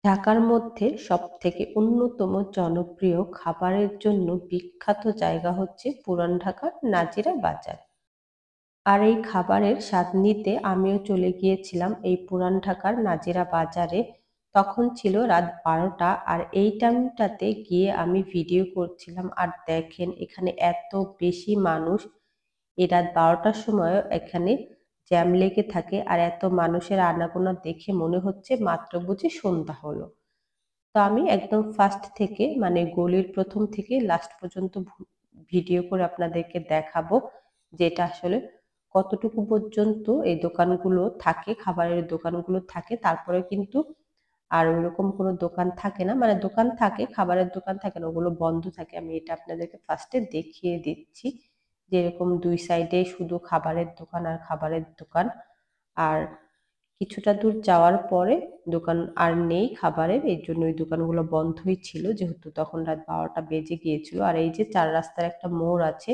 ঢাকার মধ্যে সবথেকে অন্যতম জনপ্রিয় খাবারের জন্য বিখ্যাত জায়গা হচ্ছে পুরান ঢাকার নাজিরা বাজার। আর এই খাবারের স্বাদ নিতে আমিও চলে গিয়েছিলাম এই পুরান ঢাকার নাজিরা বাজারে। তখন ছিল রাত ১২টা, আর এই টাইমটাতে গিয়ে আমি ভিডিও করছিলাম। আর দেখেন এখানে এত বেশি মানুষ, এই রাত ১২টার সময়ও এখানে জ্যাম লেগে থাকে। আর এত মানুষের আনাগোনা দেখে মনে হচ্ছে মাত্র বুঝি সন্ধ্যা হলো। তো আমি একদম ফার্স্ট থেকে মানে গলির ১ম থেকে লাস্ট পর্যন্ত ভিডিও করে আপনাদেরকে দেখাবো যে এটা আসলে কতটুকু পর্যন্ত এই দোকানগুলো থাকে, খাবারের দোকানগুলো থাকে। তারপরেও কিন্তু আর ওইরকম কোনো দোকান থাকে না। মানে দোকান থাকে, খাবারের দোকান থাকে না, ওগুলো বন্ধ থাকে। আমি এটা আপনাদেরকে ফার্স্টে দেখিয়ে দিচ্ছি যে এরকম ২ সাইডে শুধু খাবারের দোকান আর খাবারের দোকান। আর কিছুটা দূর যাওয়ার পরে দোকান আর নেই খাবারের, এর জন্য ওই দোকানগুলো বন্ধই ছিল যেহেতু তখন রাত ১২টা বেজে গিয়েছিল। আর এই যে ৪ রাস্তার একটা মোড় আছে,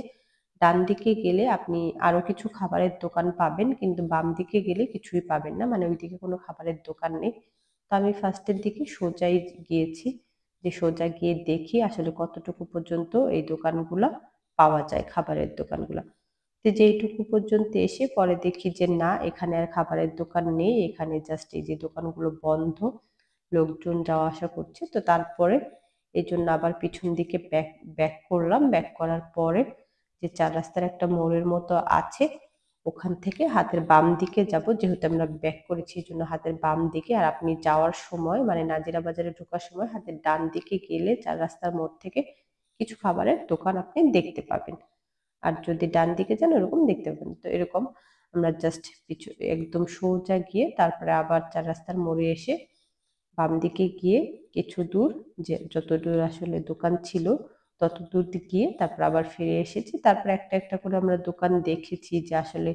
ডান দিকে গেলে আপনি আরো কিছু খাবারের দোকান পাবেন, কিন্তু বাম দিকে গেলে কিছুই পাবেন না, মানে ওইদিকে কোনো খাবারের দোকান নেই। তো আমি ফার্স্টের দিকে সোজাই গিয়েছি, যে সোজা গিয়ে দেখি আসলে কতটুকু পর্যন্ত এই দোকানগুলা পাওয়া যায়, খাবারের দোকানগুলা। তো যেইটুকু পর্যন্ত এসে পরে দেখি যে না, এখানে আর খাবারের দোকান নেই, এখানে জাস্ট এই যে দোকানগুলো বন্ধ, লোকজন যাওয়া আসা করছে। তো তারপরে এই জন্য আবার পিছন দিকে ব্যাক ব্যাক করলাম। ব্যাক করার পরে যে ৪ রাস্তার একটা মোড়ের মতো আছে, ওখান থেকে হাতের বাম দিকে যাব, যেহেতু আমরা ব্যাক করেছি এই জন্য হাতের বাম দিকে। আর আপনি যাওয়ার সময় মানে নাজিরা বাজারে ঢোকার সময় হাতের ডান দিকে গেলে ৪ রাস্তার মোড় থেকে কিছু খাবারের দোকান আপনি দেখতে পাবেন। আর যদি ডান দিকে যান ওরকম দেখতে পাবেন। তো এরকম আমরা জাস্ট পিছু একদম সোজা গিয়ে তারপরে আবার ৪ রাস্তার মোড়ে এসে বাম দিকে গিয়ে কিছু দূর, যে যতদূর আসলে দোকান ছিল ততদূর গিয়ে তারপর আবার ফিরে এসেছি। তারপর একটা একটা করে আমরা দোকান দেখেছি যে আসলে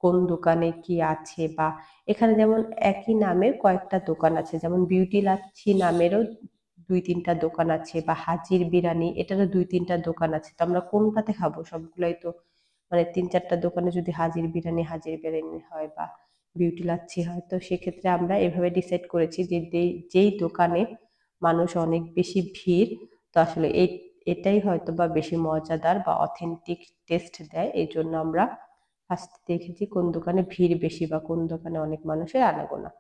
কোন দোকানে কি আছে, বা এখানে যেমন একই নামের কয়েকটা দোকান আছে, যেমন বিউটি লাচ্ছি নামেরও ২-৩টা দোকান আছে, বা হাজির বিরানি এটারও ২-৩টা দোকান আছে। তো আমরা কোনটাতে খাবো? সবগুলাই তো মানে ৩-৪টা দোকানে যদি হাজির বিরিয়ানি হয় বা বিউটি লাচ্ছি হয়, তো সেক্ষেত্রে আমরা এভাবে ডিসাইড করেছি যে যেই দোকানে মানুষ অনেক বেশি ভিড়, তো আসলে এটাই হয়তো বা বেশি মজাদার বা অথেন্টিক টেস্ট দেয়। এই জন্য আমরা ফার্স্ট দেখেছি কোন দোকানে ভিড় বেশি বা কোন দোকানে অনেক মানুষের আনাগোনা।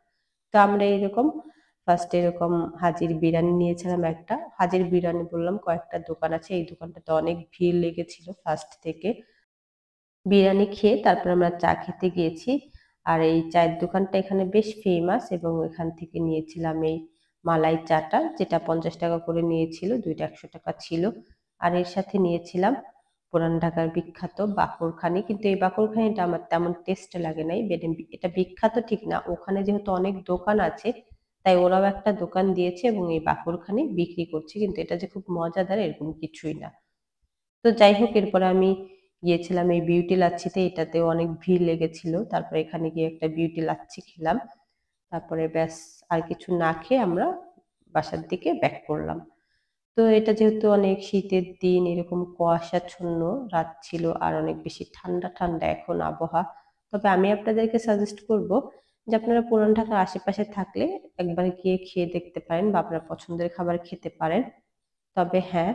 তো আমরা এরকম ফার্স্ট এরকম হাজির বিরিয়ানি নিয়েছিলাম একটা। হাজির বিরিয়ানি বললাম কয়েকটা দোকান আছে, এই দোকানটাতে অনেক ভিড় লেগেছিল ফার্স্ট থেকে। বিরিয়ানি খেয়ে তারপর আমরা চা খেতে গিয়েছি। আর এই চায়ের দোকানটা এখানে বেশ ফেমাস, এবং এখান থেকে নিয়েছিলাম এই মালাই চাটা, যেটা ৫০ টাকা করে নিয়েছিল, দুইটা ১০০ টাকা ছিল। আর এর সাথে নিয়েছিলাম পুরান ঢাকার বিখ্যাত বাকরখানি, কিন্তু এই বাকরখানিটা আমার তেমন টেস্ট লাগে নাই। এটা বিখ্যাত ঠিক না, ওখানে যেহেতু অনেক দোকান আছে তাই ওরাও একটা দোকান দিয়েছে এবং এই বাকরখানি বিক্রি করছে, কিন্তু এটা যে খুব মজাদার এরকম কিছুই না। তো যাই হোক, এরপরে আমি গিয়েছিলাম এই বিউটি লাচ্ছিতে, এটাতেও অনেক ভিড় লেগেছিল। তারপরে এখানে গিয়ে একটা বিউটি লাচ্ছি খেলাম। তারপরে ব্যাস, আর কিছু না খেয়ে আমরা বাসার দিকে ব্যাক করলাম। তো এটা যেহেতু অনেক শীতের দিন, এরকম কুয়াশাচ্ছন্ন রাত ছিল আর অনেক বেশি ঠান্ডা ঠান্ডা এখন আবহাওয়া। তবে আমি আপনাদেরকে সাজেস্ট করব যে আপনারা পুরান ঢাকার আশেপাশে থাকলে একবার গিয়ে খেয়ে দেখতে পারেন বা আপনার পছন্দের খাবার খেতে পারেন। তবে হ্যাঁ,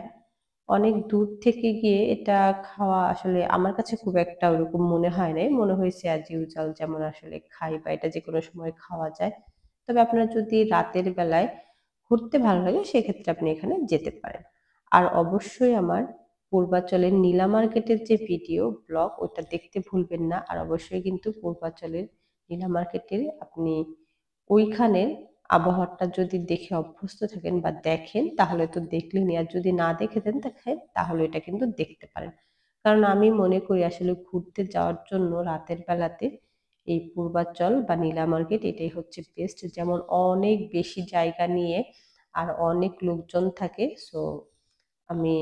অনেক দূর থেকে গিয়ে এটা খাওয়া আসলে আমার কাছে খুব একটা ওরকম মনে হয় নাই। মনে হয়েছে as usual যেমন আসলে খাই, বা এটা যেকোনো সময় খাওয়া যায়। তবে আপনার যদি রাতের বেলায় ঘুরতে ভালো লাগে সেক্ষেত্রে আপনি এখানে যেতে পারেন। আর অবশ্যই আমার পূর্বাচলের নীলা মার্কেটের যে ভিডিও ব্লগ ওটা দেখতে ভুলবেন না। আর অবশ্যই কিন্তু পূর্বাচলের নীলা মার্কেটের আপনি ওইখানের আবহাওয়াটা যদি দেখে অভ্যস্ত থাকেন বা দেখেন তাহলে তো দেখলেনই, আর যদি না দেখেন তাহলে এটা কিন্তু দেখতে পারেন। কারণ আমি মনে করি আসলে ঘুরতে যাওয়ার জন্য রাতের বেলাতে এই পূর্বাচল বা নীলা মার্কেট এটাই হচ্ছে বেস্ট। যেমন অনেক বেশি জায়গা নিয়ে আর অনেক লোকজন থাকে। সো আমি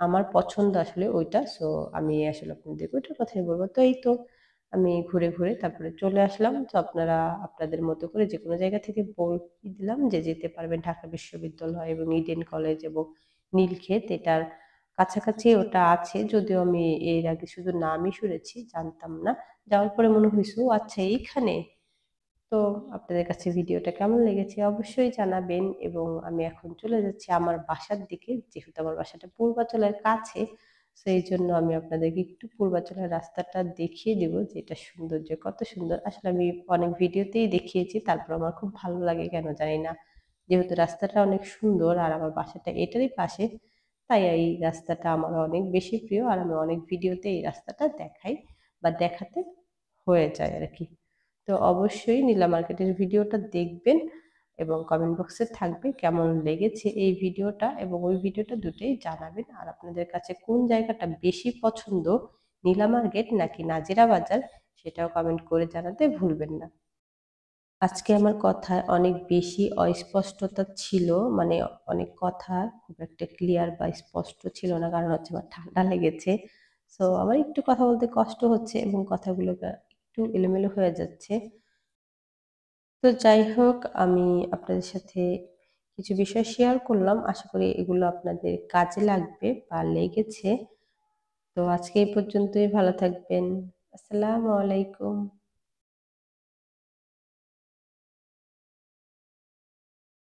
আমার পছন্দ আসলে ওইটা। সো আমি আসলে আপনাদেরকে ওইটার কথাই বলবো। তো এই তো আমি ঘুরে ঘুরে তারপরে চলে আসলাম। তো আপনারা আপনাদের মতো করে যেকোনো জায়গা থেকে বলে দিলাম যে যেতে পারবেন ঢাকা বিশ্ববিদ্যালয় এবং ইডেন কলেজ এবং নীলক্ষেত, এটার কাছাকাছি ওটা আছে। যদিও আমি এর আগে শুধু নামই শুনেছি, জানতাম না। যাওয়ার পরে মনে হয়েছে ও আচ্ছা এইখানে। তো আপনাদের কাছে ভিডিওটা কেমন লেগেছে অবশ্যই জানাবেন, এবং আমি এখন চলে যাচ্ছি আমার বাসার দিকে। যেহেতু আমার বাসাটা পূর্বাচলের কাছে, সেই জন্য আমি আপনাদেরকে একটু পূর্বাচলের রাস্তাটা দেখিয়ে দিব যে এটা সৌন্দর্য কত সুন্দর। আসলে আমি অনেক ভিডিওতেই দেখিয়েছি, তারপর আমার খুব ভালো লাগে কেন জানি না। যেহেতু রাস্তাটা অনেক সুন্দর আর আমার বাসাটা এটারই পাশে, তাই এই রাস্তাটা আমার অনেক বেশি প্রিয়, আর আমি অনেক ভিডিওতে এই রাস্তাটা দেখাই বা দেখাতে হয়ে যায় আর কি। তো অবশ্যই নীলা মার্কেটের ভিডিওটা দেখবেন, এবং কমেন্ট বক্সে থাকবে কেমন লেগেছে এই ভিডিওটা, এবং ওই ভিডিওটা দুটোই জানাবেন। আর আপনাদের কাছে কোন জায়গাটা বেশি পছন্দ, নীলা মার্কেট নাকি নাজিরা বাজার, সেটাও কমেন্ট করে জানাতে ভুলবেন না। আজকে আমার কথায় অনেক বেশি অস্পষ্টতা ছিল, মানে অনেক কথা খুব একটা ক্লিয়ার বা স্পষ্ট ছিল না, কারণ হচ্ছে আমার ঠান্ডা লেগেছে। সো আমার একটু কথা বলতে কষ্ট হচ্ছে এবং কথাগুলো একটু এলোমেলো হয়ে যাচ্ছে। তো যাই হোক, আমি আপনাদের সাথে কিছু বিষয় শেয়ার করলাম। আশা করি এগুলো আপনাদের কাজে লাগবে বা লেগেছে। তো আজকে এই পর্যন্তই, ভালো থাকবেন। আসসালামু আলাইকুম।